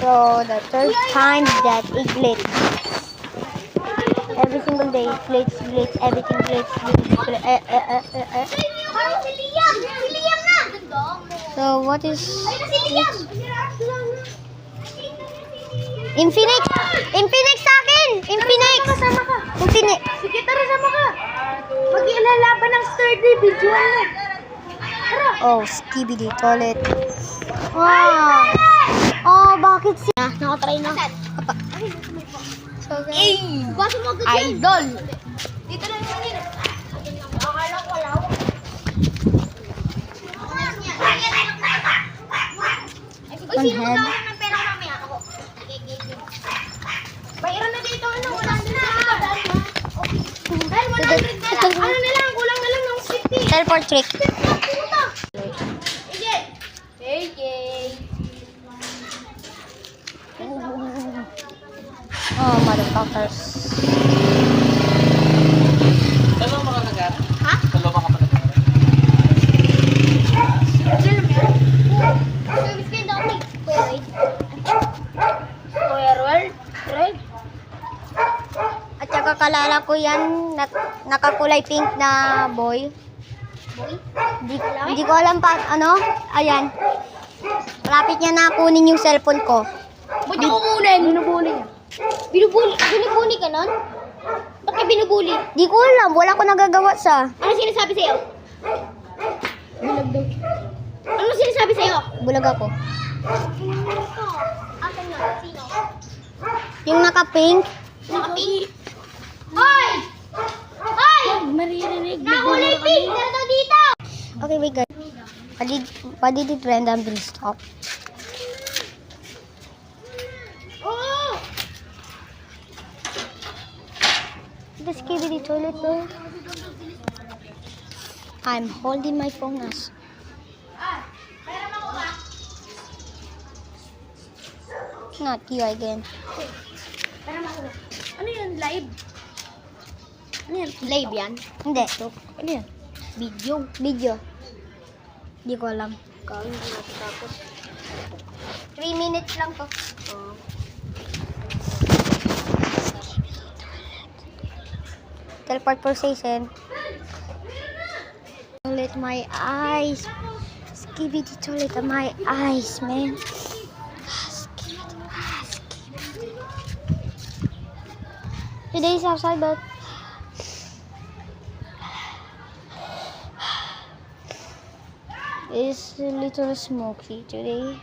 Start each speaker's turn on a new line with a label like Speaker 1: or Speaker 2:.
Speaker 1: So, the third time that it glitched. Every single day, glitch, everything glitch. So, what is glitch? Infinix! Infinix sa akin! Infinix!
Speaker 2: Kasama ka.
Speaker 1: Infinix!
Speaker 2: Sige, tara, sama ka. Mag-iilalaban ng star division mo. Tara.
Speaker 1: Oh, skibidi toilet. Wow! Oh, bakit siya?
Speaker 2: Nakatry na.
Speaker 1: Apa. So, guys.
Speaker 2: Baso mo agad yan.
Speaker 1: Idol!
Speaker 2: Dito lang yung kanina. Akala ko wala ako. Uy, sino
Speaker 1: Head.
Speaker 2: magkakaroon ng pera mamaya? Ako. Bayaran na dito. Ano? 100 na. Dahil 100 na lang. Ano na lang? Kulang na lang ng 50.
Speaker 1: Teleport trick.
Speaker 2: Puta. Sige. Sige.
Speaker 1: Oh, motherfuckers.
Speaker 3: Dalawa mga nag-aaral?
Speaker 2: Ha?
Speaker 3: Dalawa ka pa nag-aaral?
Speaker 1: At saka kalala ko yan, nakakulay pink na boy. Hindi ko alam pa, ano? Ayan. Malapit niya na kunin yung cellphone ko.
Speaker 2: Ba't niya kukunin? Binubuli niya. Binubuli ka nun? Ba't ka binubuli?
Speaker 1: Di ko alam, wala ko nagagawa sa.
Speaker 2: Ano sinasabi sa'yo? Bulag daw. Ano sinasabi sa'yo?
Speaker 1: Bulag ako.
Speaker 2: Asan nga? Sino?
Speaker 1: Yung naka-pink,
Speaker 2: Naka-pink? Hoy! Hoy! Maririnig. Nakulay pink! Dito dito!
Speaker 1: okay, wait guys. Why did it randomly stop?
Speaker 2: Oo!
Speaker 1: The skibidi toilet though. I'm holding my phone as.
Speaker 2: Pera mo ko ba?
Speaker 1: Not you again.
Speaker 2: Pera mo ko ba? Ano yan? Live? Ano yan? Live yan?
Speaker 1: Hindi.
Speaker 2: Ano yan? Video?
Speaker 1: Video. Di ko alam.
Speaker 2: Kaya hindi natin tapos.
Speaker 1: 3 minutes lang to. Teleport procession. Toilet my eyes. Skibidi toilet my eyes, man. Skibidi. Today's outside, but it's a little smoky today.